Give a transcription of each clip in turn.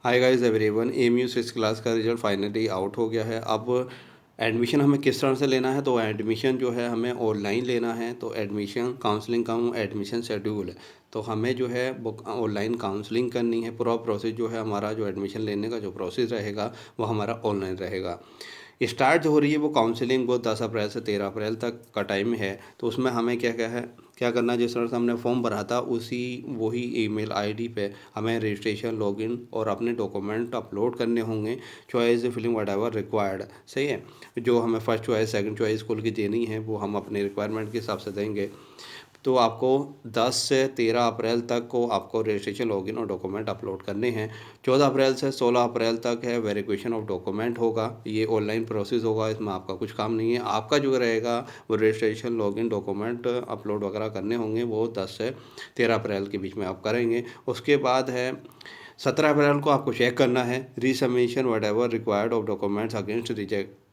Hi guys everyone, MU 6 class का result finally out हो गया है। अब एडमिशन हमें किस तरह से लेना है, तो एडमिशन जो है हमें ऑनलाइन लेना है। तो एडमिशन काउंसलिंग का एडमिशन शेड्यूल है, तो हमें जो है वो ऑनलाइन काउंसलिंग करनी है। पूरा प्रोसेस जो है हमारा, जो एडमिशन लेने का जो प्रोसेस रहेगा वो हमारा ऑनलाइन रहेगा। स्टार्ट जो हो रही है वो काउंसलिंग, वो 10 अप्रैल से 13 अप्रैल तक का टाइम है। तो उसमें हमें क्या क्या है, क्या करना है, जिस तरह से हमने फॉर्म भरा था उसी वही ईमेल आईडी पे हमें रजिस्ट्रेशन, लॉगिन और अपने डॉक्यूमेंट अपलोड करने होंगे। Choice filling whatever required, सही है। जो हमें first choice, second choice school की देनी है वो हम अपने रिक्वायरमेंट के हिसाब से देंगे। तो आपको 10 से 13 अप्रैल तक को आपको रजिस्ट्रेशन, लॉगिन और डॉक्यूमेंट अपलोड करने हैं। 14 अप्रैल से 16 अप्रैल तक है वेरिफिकेशन ऑफ डॉक्यूमेंट होगा। ये ऑनलाइन प्रोसेस होगा, इसमें आपका कुछ काम नहीं है। आपका जो रहेगा वो रजिस्ट्रेशन, लॉगिन, डॉक्यूमेंट अपलोड वगैरह करने होंगे, वो 10 से 13 अप्रैल के बीच में आप करेंगे। उसके बाद है 17 अप्रैल को आपको चेक करना है resubmission whatever required of documents against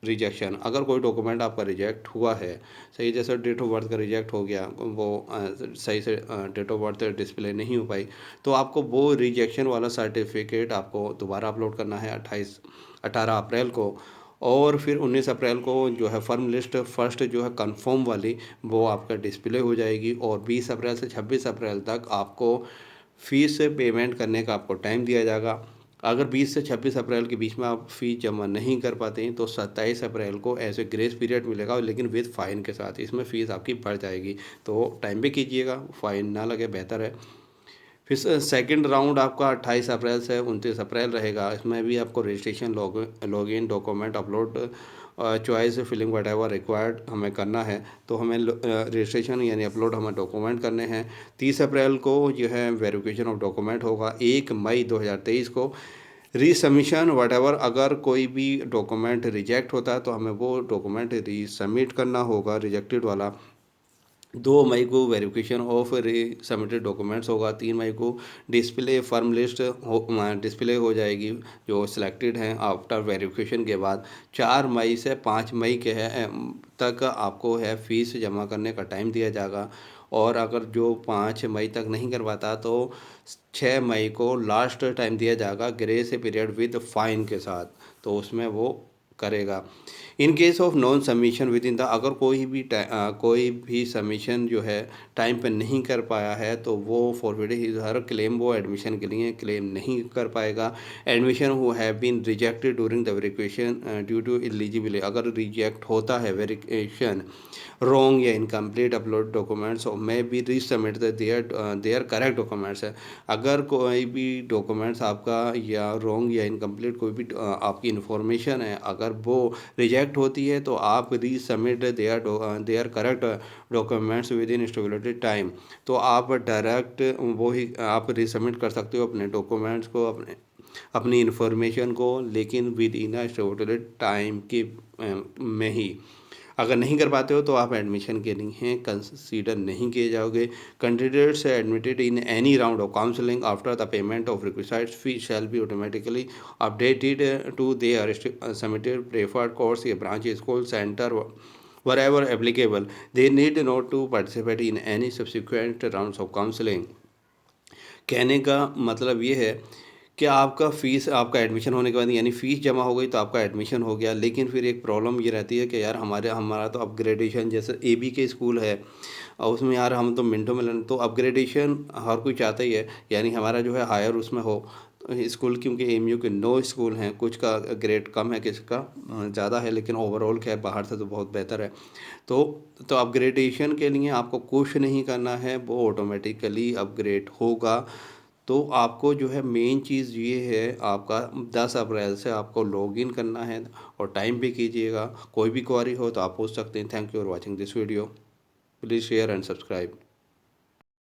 rejection. अगर कोई डॉक्यूमेंट आपका रिजेक्ट हुआ है, सही, जैसे डेट ऑफ बर्थ का रिजेक्ट हो गया, वो सही से डेट ऑफ बर्थ डिस्प्ले नहीं हो पाई, तो आपको वो रिजेक्शन वाला सर्टिफिकेट आपको दोबारा अपलोड करना है 18 अप्रैल को। और फिर 19 अप्रैल को जो है फर्म लिस्ट फर्स्ट जो है कंफर्म वाली, वो आपका डिस्प्ले हो जाएगी। और 20 अप्रैल से 26 अप्रैल तक आपको फ़ीस पेमेंट करने का आपको टाइम दिया जाएगा। अगर 20 से 26 अप्रैल के बीच में आप फ़ीस जमा नहीं कर पाते हैं, तो 27 अप्रैल को ऐसे ग्रेस पीरियड मिलेगा, लेकिन विद फ़ाइन के साथ। इसमें फ़ीस आपकी बढ़ जाएगी, तो टाइम पे कीजिएगा, फ़ाइन ना लगे, बेहतर है। फिर सेकंड राउंड आपका 28 अप्रैल से 29 अप्रैल रहेगा। इसमें भी आपको registration, login, document upload, choice filling whatever required हमें करना है। तो हमें रजिस्ट्रेशन यानी अपलोड हमें डॉक्यूमेंट करने हैं। 30 अप्रैल को जो है वेरिफिकेशन ऑफ डॉक्यूमेंट होगा। 1 मई 2023 को रीसबमिशन वट एवर, अगर कोई भी डॉक्यूमेंट रिजेक्ट होता है तो हमें वो डॉक्यूमेंट रीसबमिट करना होगा, रिजेक्टेड वाला। 2 मई को वेरिफिकेशन ऑफ सबमिटेड डॉक्यूमेंट्स होगा। 3 मई को डिस्प्ले फर्म लिस्ट डिस्प्ले हो जाएगी, जो सिलेक्टेड हैं आफ्टर वेरिफिकेशन के बाद। 4 मई से 5 मई के है तक आपको है फ़ीस जमा करने का टाइम दिया जाएगा। और अगर जो 5 मई तक नहीं करवाता, तो 6 मई को लास्ट टाइम दिया जाएगा, ग्रेस पीरियड विद फाइन के साथ, तो उसमें वो करेगा। In case of non submission with in the, अगर कोई भी सबमिशन जो है टाइम पे नहीं कर पाया है, तो वो फॉरवर्ड हिज हर क्लेम, वो एडमिशन के लिए क्लेम नहीं कर पाएगा। Admission who have been rejected during the verification due to eligibility, अगर रिजेक्ट होता है वेरिफिकेशन, रॉन्ग या incomplete upload documents may be resubmit their correct documents है। अगर कोई भी डॉक्यूमेंट्स आपका या रॉन्ग या इनकम्प्लीट कोई भी आपकी इन्फॉर्मेशन है, अगर वो रिजेक्ट होती है, तो आप resubmit their correct documents within stipulated time. तो आप डायरेक्ट वो ही आप रीसबमिट कर सकते हो अपने डॉक्यूमेंट्स को, अपनी इन्फॉर्मेशन को, लेकिन विद इन अ स्टेबुलेटेड टाइम के में ही। अगर नहीं कर पाते हो तो आप एडमिशन के लिए कंसीडर नहीं किए जाओगे। Candidates admitted in any round of counselling after the payment of request fee shall be automatically updated to their submitted preferred course या branch school centre wherever applicable. They need not to participate in any subsequent rounds of counseling. कहने का मतलब ये है कि आपका fees, आपका admission होने के बाद यानी फ़ीस जमा हो गई तो आपका एडमिशन हो गया, लेकिन फिर एक प्रॉब्लम ये रहती है कि यार हमारा तो अपग्रेडेशन, जैसे एबी के स्कूल है और उसमें यार हम तो मिनटों में तो अपग्रेडेशन हर कोई चाहता ही है, यानी हमारा जो है हायर उसमें हो। तो स्कूल, क्योंकि एमयू के 9 स्कूल हैं, कुछ का ग्रेड कम है, किसी का ज़्यादा है, लेकिन ओवरऑल क्या है, बाहर से तो बहुत बेहतर है। तो अपग्रेडेशन के लिए आपको कुछ नहीं करना है, वो ऑटोमेटिकली अपग्रेड होगा। तो आपको जो है मेन चीज़ ये है, आपका 10 अप्रैल से आपको लॉगिन करना है और टाइम पे कीजिएगा। कोई भी क्वेरी हो तो आप पूछ सकते हैं। Thank you for watching this video. Please share and subscribe.